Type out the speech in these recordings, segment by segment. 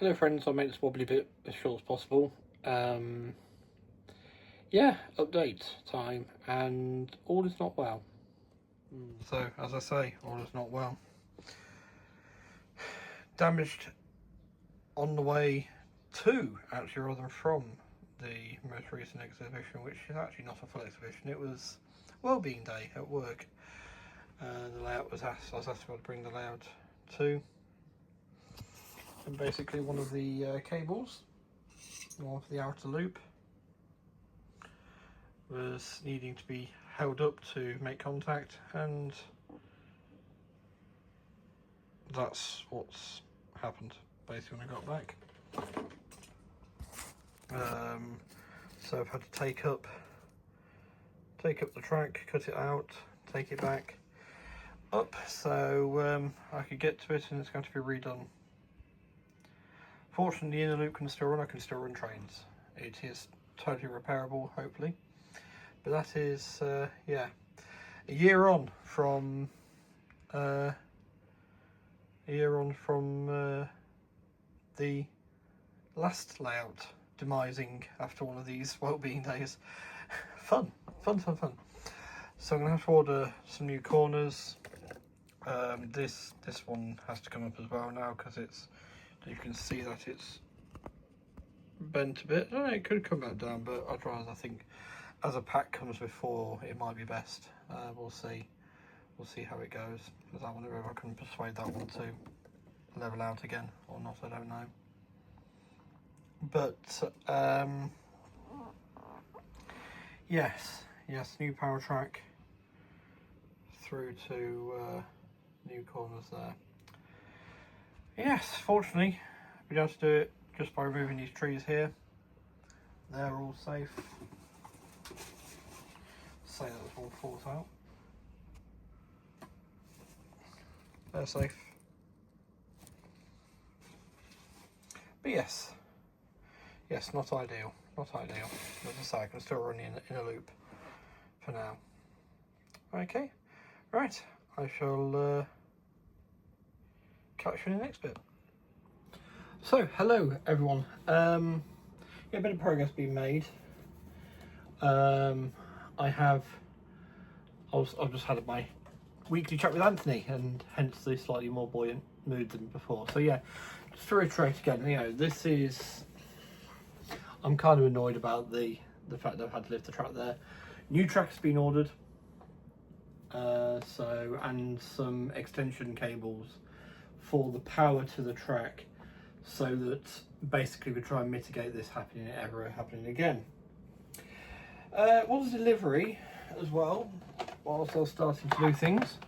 Hello friends, I'll make this wobbly bit as short as possible. Yeah, update time, and all is not well. So, as I say, all is not well. Damaged on the way to, actually, rather than from the most recent exhibition, which is actually not a full exhibition. It was Wellbeing Day at work. The layout was asked, I was asked to bring the layout to. And basically one of the cables, one for the outer loop, was needing to be held up to make contact, and that's what's happened basically when I got back. So I've had to take up the track, cut it out, take it back up so I could get to it, and it's going to be redone. Fortunately, the inner loop can still run. I can still run trains. It is totally repairable, hopefully. But that is, yeah, a year on from the last layout demising after one of these wellbeing days. Fun. So I'm going to have to order some new corners. This one has to come up as well now because it's. You can see that it's bent a bit. I don't know, it could come back down, but I'd rather, I think, as a pack comes before, it might be best. We'll see how it goes. Because I wonder if I can persuade that one to level out again or not. I don't know. But yes, new power track through to new corners there. Yes, fortunately, we don't have to do it just by removing these trees here. They're all safe. Say that all falls out. They're safe. But yes, not ideal. As I say, I can still run in a loop for now. Okay, right, I shall catch you in the next bit. So, hello everyone. Yeah, a bit of progress being made. I've just had my weekly chat with Anthony, and hence the slightly more buoyant mood than before. So yeah, just to reiterate again, you know, I'm kind of annoyed about the fact that I've had to lift the track there. New track has been ordered, and some extension cables for the power to the track, so that basically we try and mitigate this ever happening again. Was delivery as well, whilst I was starting to do things,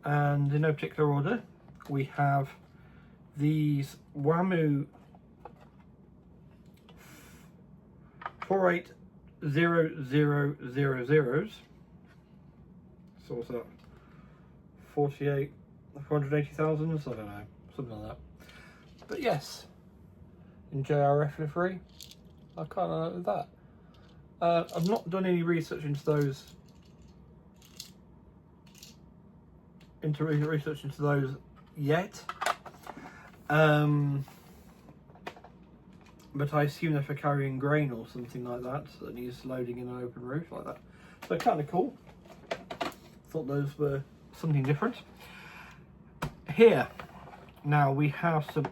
and in no particular order, we have these WAMU 48000s. So what's that? 480,000? I don't know, something like that. But yes, in JRF livery, I can't know with that. I've not done any research into those. Research into those yet. But I assume they're for carrying grain or something like that needs loading in an open roof like that. So kind of cool. Thought those were something different. Here, now we have some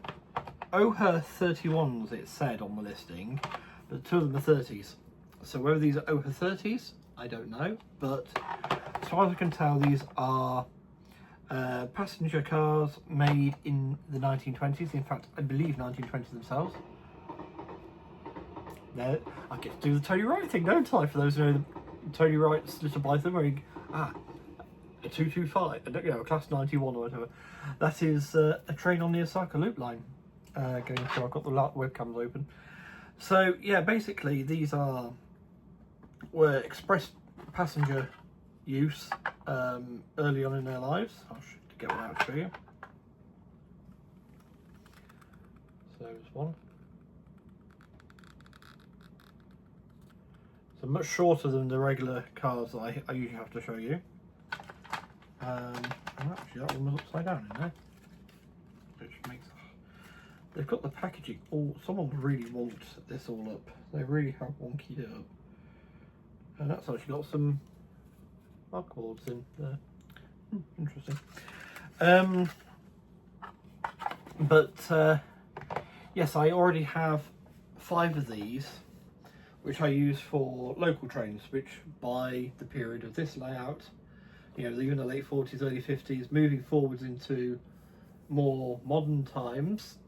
OHA 31s, it said on the listing, but two of them are 30s. So whether these are OHA 30s, I don't know, but as far as I can tell, these are passenger cars made in the 1920s. In fact, I believe 1920s themselves. There, I get to do the Tony Wright thing, don't I? For those who know the Tony Wright's Little Python, where he, a 225, I don't know, a class 91 or whatever. That is a train on the Osaka Loop line. Going through, I've got the webcams open. So yeah, basically these were express passenger use early on in their lives. I'll get one out to show you. So there's one. So much shorter than the regular cars that I usually have to show you. And actually that one was upside down in there, which makes they've got the packaging all, someone really wonked this all up. They really have wonkied it up. And that's actually got some markboards in there. Interesting. Yes, I already have 5 of these, which I use for local trains, which by the period of this layout, you know, even the late 40s, early 50s, moving forwards into more modern times,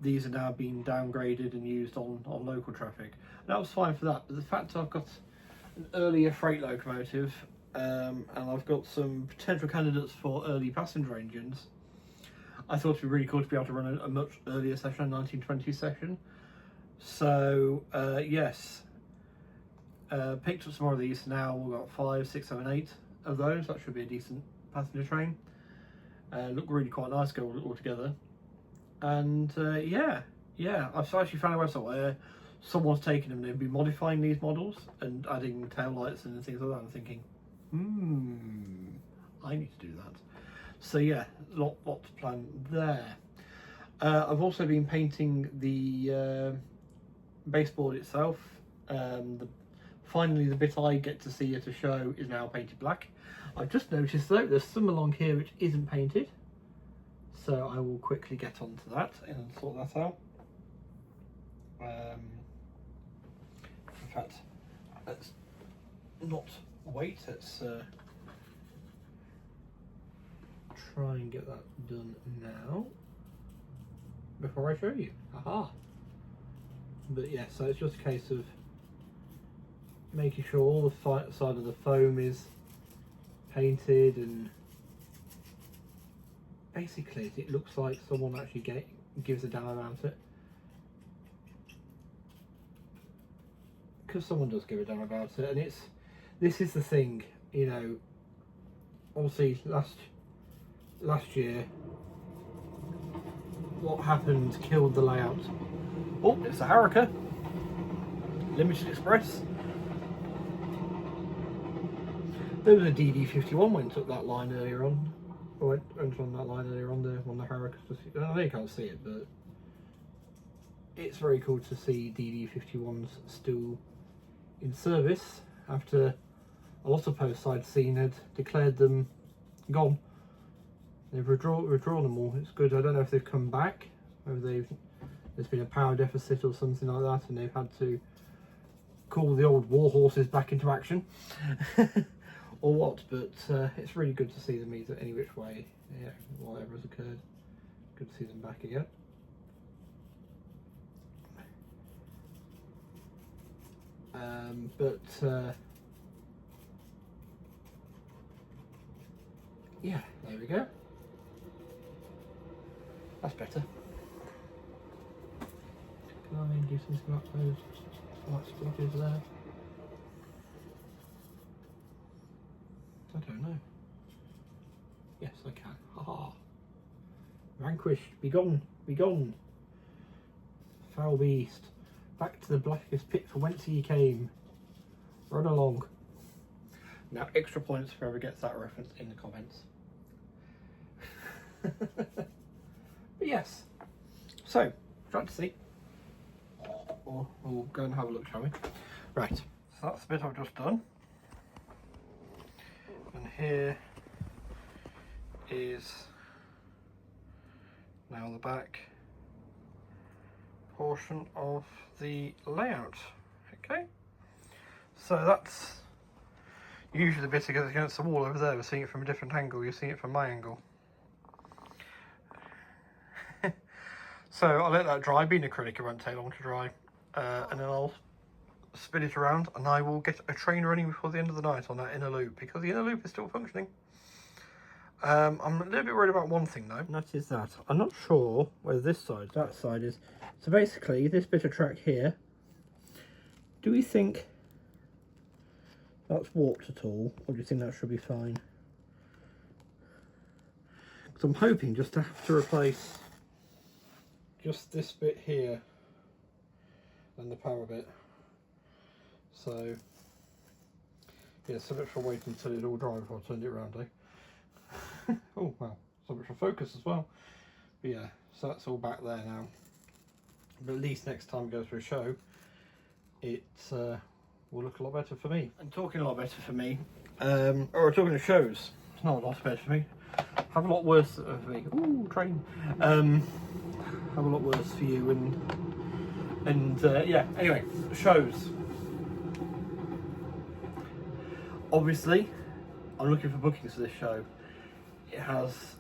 these are now being downgraded and used on local traffic. And that was fine for that, but the fact I've got an earlier freight locomotive, and I've got some potential candidates for early passenger engines, I thought it'd be really cool to be able to run a much earlier session, a 1920 session. So yes, picked up some more of these. Now we've got 5, 6, 7, 8 of those. That should be a decent passenger train. Look really quite nice go all together. And yeah, I've actually found a website where someone's taken them and they've been modifying these models and adding tail lights and things like that. I'm thinking, I need to do that. So yeah, lot to plan there. I've also been painting the baseboard itself. Finally, the bit I get to see at a show is now painted black. I've just noticed though there's some along here which isn't painted, so I will quickly get onto that and sort that out. In fact, let's not wait. Let's try and get that done now before I show you. Aha! But yeah, so it's just a case of making sure all the side of the foam is painted, and basically it looks like someone actually gives a damn about it. Because someone does give a damn about it, and this is the thing, you know. Obviously, last year, what happened killed the layout. Oh, it's a Haruka Limited Express. There was a DD51 went up that line earlier on. Went on that line earlier on the Haruka. I know you can't see it, but it's very cool to see DD51s still in service after a lot of posts I'd seen had declared them gone. They've withdrawn them all. It's good. I don't know if they've come back, whether there's been a power deficit or something like that, and they've had to call the old war horses back into action, or what. But it's really good to see them either any which way. Yeah, whatever has occurred, good to see them back again. Yeah, there we go. That's better. Can I do something about those light splotches there? I don't know. Yes, I can. Haha. Vanquished. Be gone. Be gone. Foul beast. Back to the blackest pit from whence he came. Run along. Now, extra points for whoever gets that reference in the comments. But yes. So, try to see. Or we'll go and have a look, shall we? Right. So that's the bit I've just done. And here is now the back portion of the layout. Okay. So that's usually the bit that goes against the wall over there. We're seeing it from a different angle. You're seeing it from my angle. So I'll let that dry. Being acrylic, it won't take long to dry. And then I'll spin it around and I will get a train running before the end of the night on that inner loop, because the inner loop is still functioning. I'm a little bit worried about one thing though, and that is that I'm not sure whether this side, that side is. So basically, this bit of track here, do we think that's warped at all, or do you think that should be fine? Because I'm hoping just to have to replace just this bit here and the power bit. So yeah, so much for waiting until it all dry before I turned it around, eh? Oh wow, so much for focus as well. But yeah, so that's all back there now. But at least next time we go to a show, it will look a lot better for me. And talking a lot better for me, or talking to shows, it's not a lot better for me. Have a lot worse for me. Ooh, train. Have a lot worse for you, and yeah. Anyway, shows. Obviously, I'm looking for bookings for this show. It has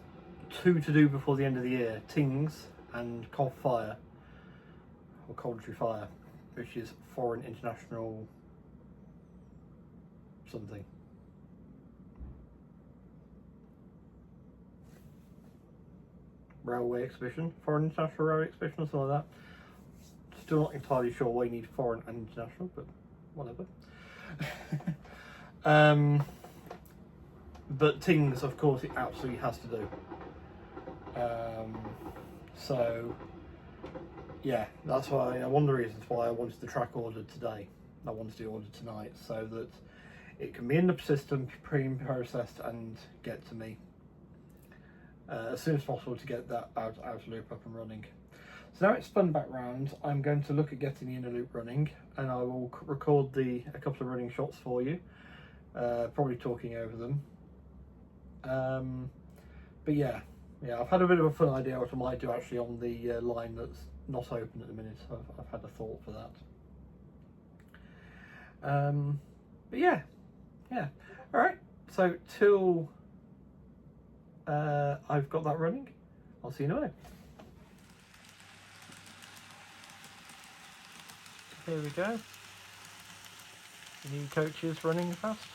2 to do before the end of the year: Tings and Cold Fire, or Coventry Fire, which is foreign international something. Railway exhibition, foreign international railway exhibition, or something like that. Still not entirely sure why you need foreign and international, but whatever. But Tings, of course, it absolutely has to do. So yeah, that's why, one of the reasons why I wanted the track ordered today. I wanted to order tonight so that it can be in the system, pre-processed, and get to me as soon as possible to get that outer loop up and running. So now it's spun back round, I'm going to look at getting the inner loop running, and I will record a couple of running shots for you, probably talking over them. But yeah, I've had a bit of a fun idea what I might do actually on the line that's not open at the minute. I've had a thought for that. But yeah. All right. So till I've got that running, I'll see you in a minute. Here we go. New coaches running fast.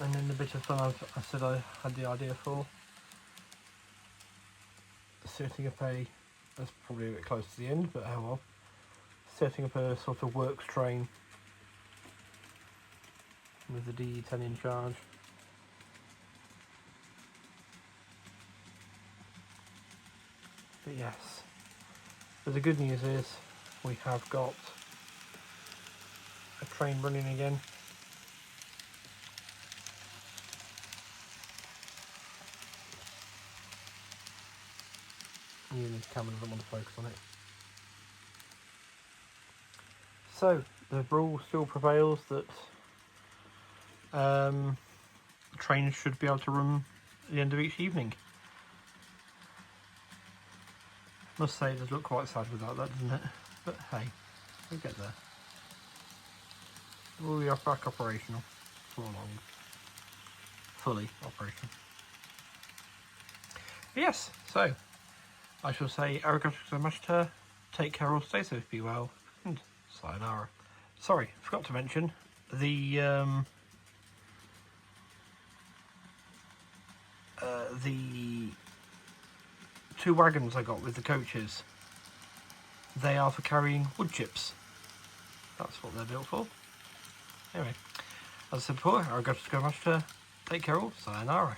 And then the bit of fun I said I had the idea for. Setting up that's probably a bit close to the end, but oh well. Setting up a sort of works train with the D10 in charge. But yes, but the good news is we have got a train running again. Even the camera doesn't want to focus on it. So the rule still prevails that trains should be able to run at the end of each evening. Must say it does look quite sad without that, doesn't it? But hey, we'll get there. We'll be back operational for long. Fully operational. Yes, so I shall say arigato gozaimashita, take care all, stay safe, be well, and sayonara. Sorry, forgot to mention the 2 wagons I got with the coaches. They are for carrying wood chips. That's what they're built for. Anyway, as I said before, arigato gozaimashita, take care all, sayonara.